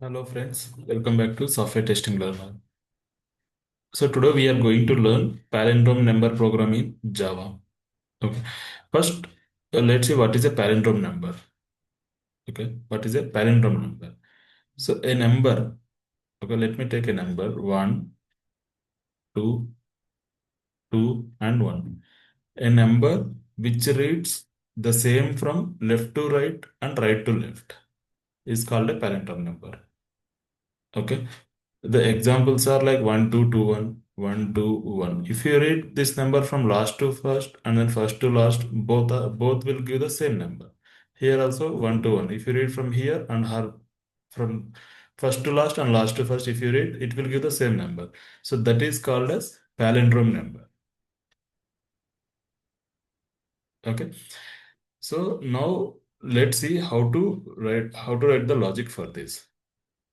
Hello friends, welcome back to Software Testing Learner. So today we are going to learn palindrome number program in Java. Okay. First, let's see what is a palindrome number. Okay. What is a palindrome number? So a number. Okay. Let me take a number one, two, two, and one. A number which reads the same from left to right and right to left is called a palindrome number. Okay. The examples are like 1, 2, 2, 1, 1, 2, 1. If you read this number from last to first and then first to last, both will give the same number. Here also 1 to 1. If you read from here and her from first to last and last to first, if you read, it will give the same number. So that is called as palindrome number. Okay. So now let's see how to write the logic for this.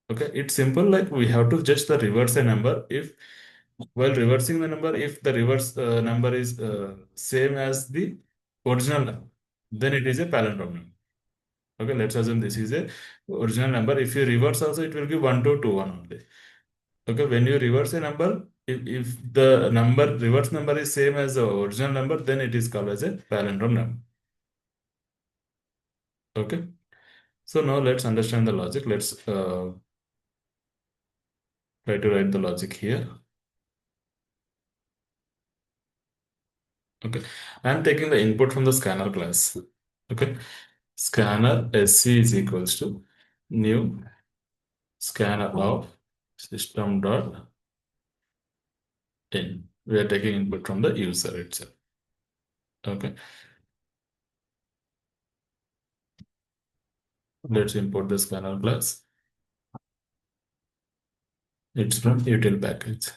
Okay, it's simple. Like we have to just the reverse a number. If while reversing the number, if the reverse number is same as the original number, then it is a palindrome number. Okay, let's assume this is a original number. If you reverse also, it will give 1 to 2 1 only. Okay, when you reverse a number, if the reverse number is same as the original number, then it is called as a palindrome number. Okay, so now let's understand the logic. Let's try to write the logic here. Okay, I'm taking the input from the scanner class. Okay, scanner sc is equals to new scanner of system dot in. We are taking input from the user itself. Okay, let's import the scanner class. It's from util package.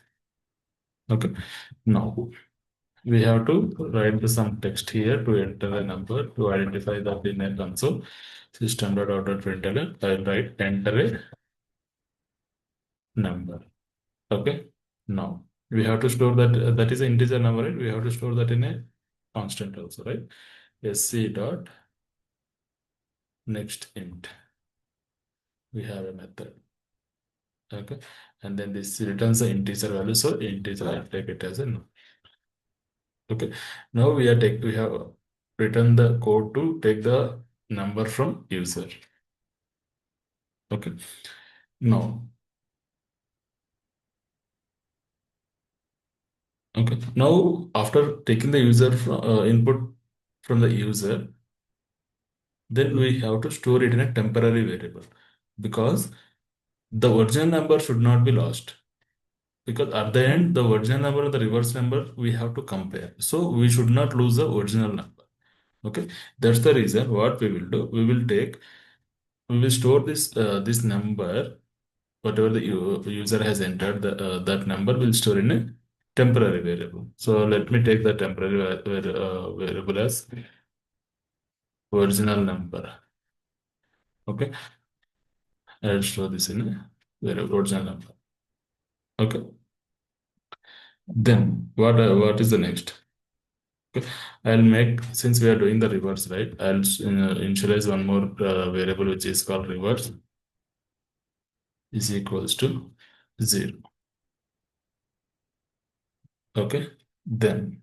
Okay, now we have to write some text here to enter a number to identify that in a console. System dot out dot println. I'll write enter a number. Okay. Now we have to store that that is an integer number, right? We have to store that in a constant also, right? Sc dot next int. We have a method. Okay. And then this returns the integer value. So integer, I take it as a no. Okay. Now we have written the code to take the number from user. Okay. Now, okay. Now after taking the user input from the user, then we have to store it in a temporary variable because the original number should not be lost, because at the end the original number and the reverse number we have to compare, so we should not lose the original number. Okay, that's the reason what we will do. We will store this number, whatever the user has entered, that number will store in a temporary variable. So let me take the temporary variable as original number. Okay, I'll store this in a variable original number. Okay, then what is the next? Okay. I'll make, since we are doing the reverse, right? I'll initialize one more variable which is called reverse is equals to 0. Okay. Then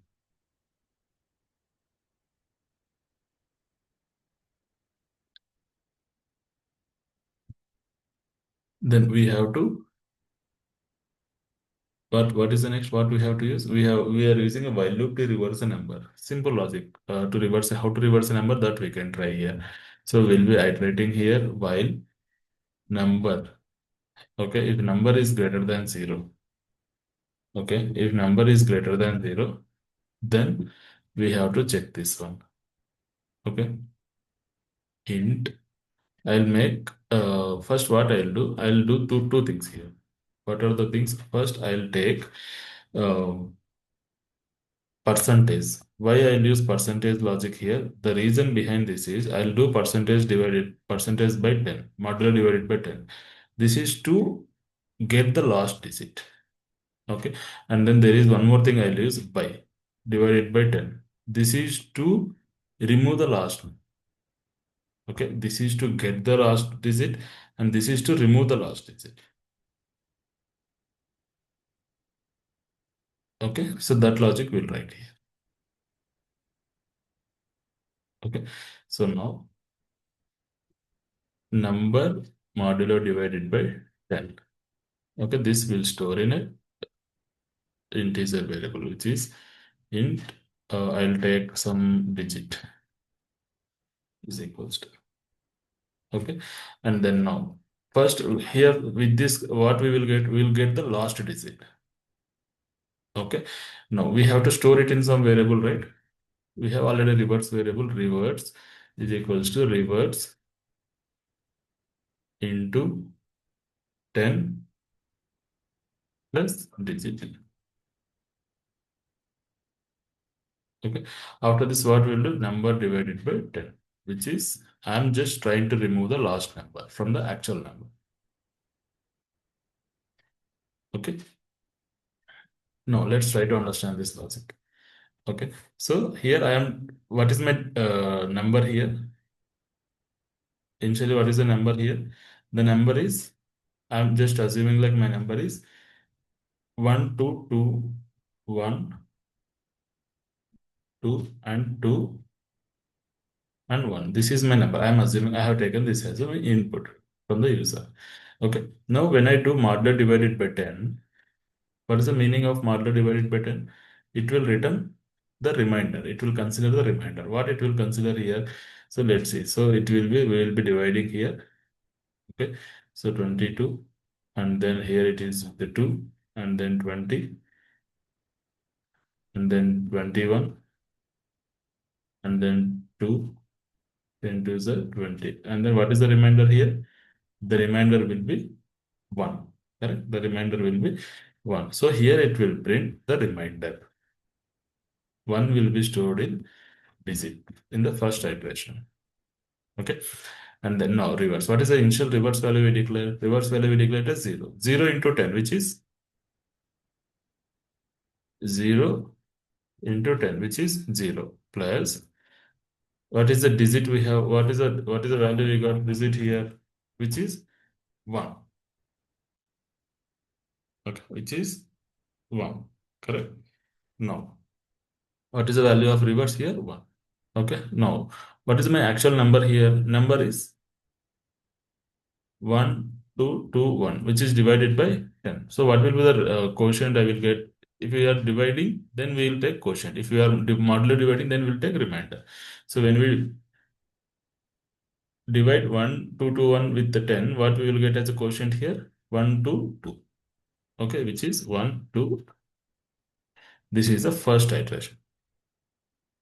we have to, what is the next? What we have to use? We are using a while loop to reverse a number. Simple logic to reverse how to reverse a number, that we can try here. So we'll be iterating here while number. Okay, if number is greater than 0. Okay, if number is greater than 0, then we have to check this one. Okay, int. I'll make first what I'll do two things here. What are the things? First, I'll take uh, percentage. Why I'll use percentage logic here? The reason behind this is I'll do percentage by 10, modulo divided by 10. This is to get the last digit. Okay, and then there is one more thing I'll use by divided by 10. This is to remove the last one. Okay, this is to get the last digit and this is to remove the last digit. Okay, so that logic we'll write here. Okay, so now number modulo divided by 10. Okay, this will store in a integer variable which is int. I'll take some digit is equals to. Okay, and then now first here with this what we'll get the last digit. Okay, now we have to store it in some variable, right? We have already reverse variable. Reverse is equals to reverse into 10 plus digit. Okay, after this what we'll do, number divided by 10, which is I'm just trying to remove the last number from the actual number. Okay, now let's try to understand this logic. Okay, so here I am, what is my number here? Initially, what is the number here? The number is, I'm just assuming like my number is 1, 2, 2, 1, 2, and 2, and 1. This is my number. I am assuming I have taken this as my input from the user. Okay, now when I do modulo divided by 10, what is the meaning of modulo divided by 10? It will return the remainder. It will consider the remainder. What it will consider here? So let's see. So it will be, we will be dividing here. Okay, so 22, and then here it is the 2, and then 20, and then 21, and then 2, then 2 is a 20. And then what is the remainder here? The remainder will be 1. Correct? The remainder will be 1. So here it will print the remainder. 1 will be stored in digit in the first iteration. Okay. And then now reverse. What is the initial reverse value we declare? Reverse value we declared as 0. 0 into 10, which is 0 into 10, which is 0, plus what is the digit we have? What is the value we got digit here? Which is 1. Okay, which is 1. Correct. Now, what is the value of reverse here? 1. Okay. Now, what is my actual number here? Number is 1, 2, 2, 1, which is divided by 10. So what will be the quotient I will get? If we are dividing, then we will take quotient. If we are modular dividing, then we will take remainder. So when we divide 1, 2 to 1 with the 10, what we will get as a quotient here? 1, 2, 2. Okay, which is 1, 2. This is the first iteration.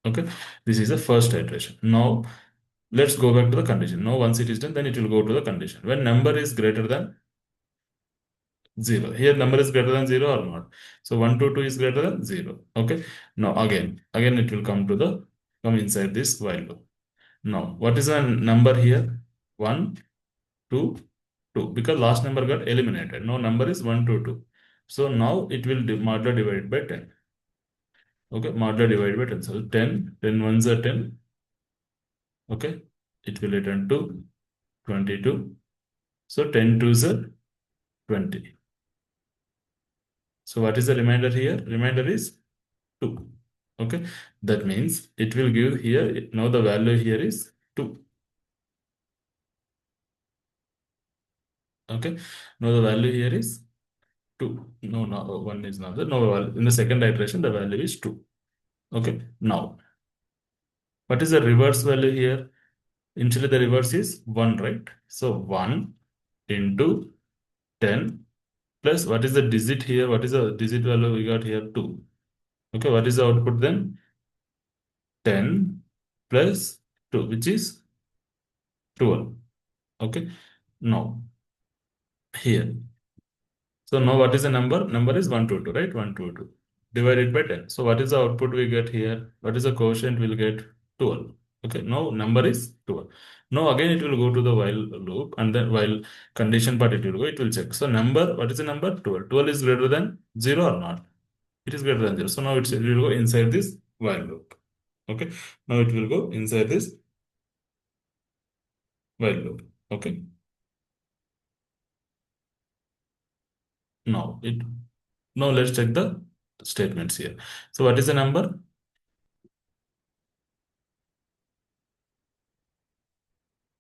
Okay, this is the first iteration. Now, let's go back to the condition. Now, once it is done, then it will go to the condition. When number is greater than 0. Here number is greater than 0 or not. So 1 to 2 is greater than 0. Okay. Now again it will come inside this while loop. Now what is the number here? 1, 2, 2. Because last number got eliminated. Now number is 1 to 2. So now it will modulo divided by 10. Okay. Modulo divided by 10. So 10, 10 ones are 10. Okay. It will return to 22. So 10 twos are 20. So what is the remainder here? Remainder is 2. Okay, that means it will give here, now the value here is 2. Okay, now the value here is 2. No, no, 1 is not there. No, in the second iteration, the value is 2. Okay, now what is the reverse value here? Initially, the reverse is 1, right? So 1 into 10 plus what is the digit here? What is the digit value we got here? 2. Okay, what is the output then? 10 plus 2, which is 12. Okay, now here. So now what is the number? Number is 122, right? 122 divided by 10. So what is the output we get here? What is the quotient we'll get? 12. Okay, now number is 12. Now again it will go to the while loop and then while condition part it will go, it will check. So number, what is the number? 12. 12 is greater than 0 or not? It is greater than 0. So now it will go inside this while loop. Okay, now it will go inside this while loop. Okay. Now it now let's check the statements here. So what is the number?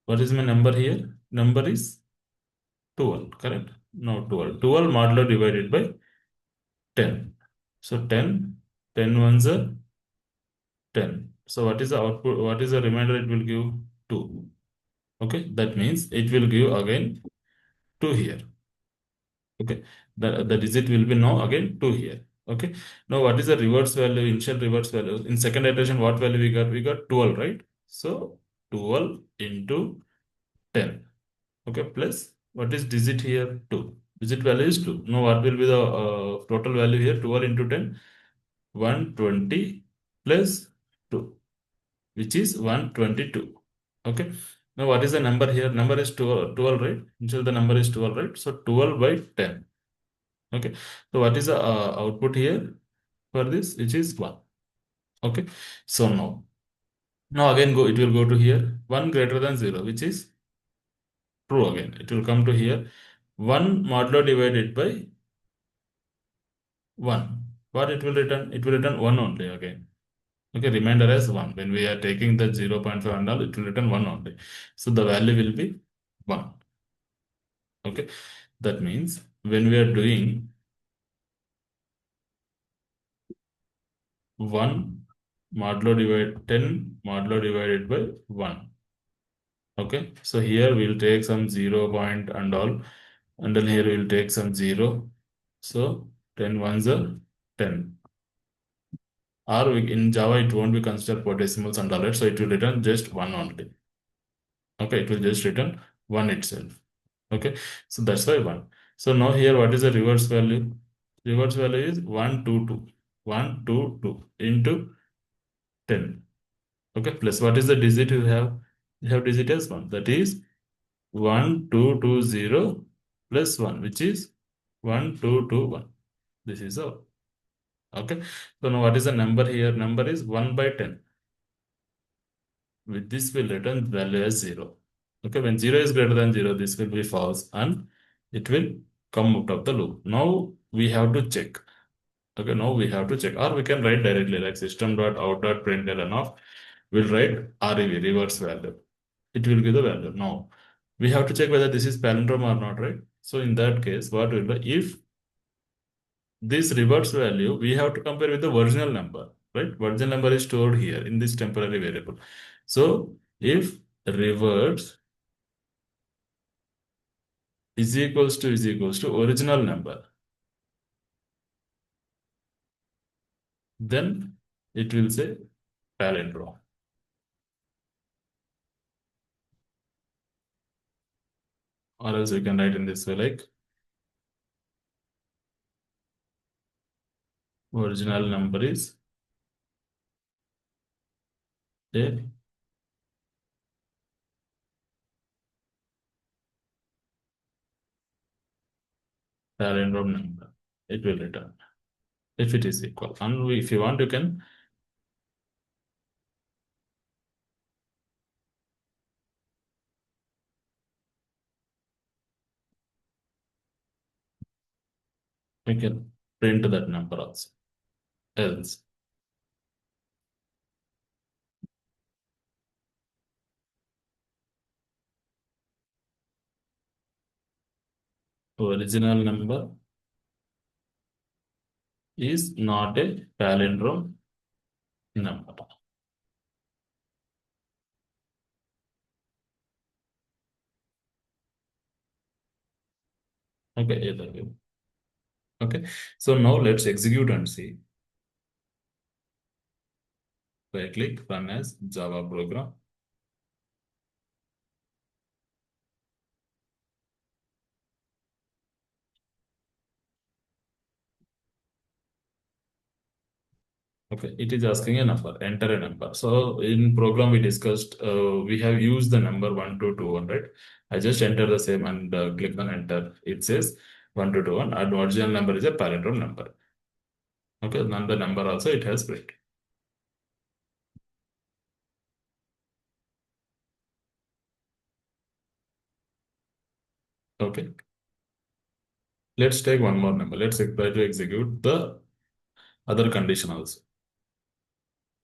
What is my number here? Number is 12, correct? No, 12. 12 modulo divided by 10. So 10, 10 ones are 10. So what is the output? What is the remainder? It will give 2. Okay, that means it will give again 2 here. Okay, the digit will be now again 2 here. Okay, now what is the reverse value, initial reverse value? In second iteration, what value we got? We got 12, right? So 12 into 10. Okay, plus what is digit here? 2. Digit value is 2. Now what will be the total value here? 12 into 10, 120 plus 2, which is 122. Okay. Now what is the number here? Number is 12, right? Initially the number is 12, right? So 12 by 10. Okay. So what is the output here for this? Which is 1. Okay. So now again it will go to here. 1 greater than 0, which is true again. It will come to here. 1 modulo divided by 1. What it will return? It will return 1 only again. Okay, remainder as 1. When we are taking the 0.5 and all, it will return 1 only. So the value will be 1. Okay, that means when we are doing 1 modulo divide 10 modulo divided by 1. Okay, so here we'll take some 0 point and all, and then here we'll take some 0. So 10 ones are 10. Or in Java, it won't be considered for decimals and all that, so it will return just 1 only. Okay, it will just return 1 itself. Okay, so that's why 1. So now here, what is the reverse value? Reverse value is 122. 122 into 10. Okay, plus what is the digit you have? You have digit as 1. That is 1220 plus 1, which is 1221. This is all. Okay, so now what is the number here? Number is 1 by 10. With this will return value as 0. Okay, when 0 is greater than 0, this will be false and it will come out of the loop. Now we have to check. Okay, now we have to check, or we can write directly like system.out.println of. We'll write REV, reverse value. It will give the value. Now we have to check whether this is palindrome or not, right? So in that case, what will be if this reverse value we have to compare with the original number, right? Original number is stored here in this temporary variable. So if reverse is equals to original number, then it will say palindrome. Or else you can write in this way like original number is a palindrome number. It will return if it is equal. And if you want, you can print that number also. Else original number is not a palindrome number. Okay, either way. Okay, so now let's execute and see. Right click, run as Java program. Okay, it is asking a number, enter a number. So in program we discussed, we have used the number 1221, right? I just enter the same and click on enter. It says 1221 and original number is a palindrome number. Okay, and the number also it has print. Okay. Let's take one more number. Let's try to execute the other condition also.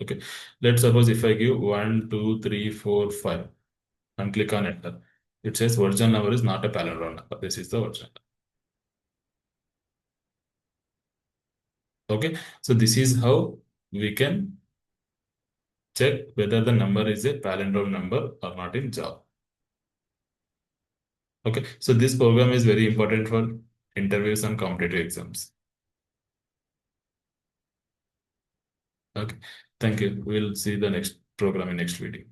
Okay. Let's suppose if I give 1, 2, 3, 4, 5 and click on enter. It says original number is not a palindrome number. This is the original. Okay. So this is how we can check whether the number is a palindrome number or not in Java. Okay. So this program is very important for interviews and competitive exams. Okay. Thank you. We'll see the next program in next video.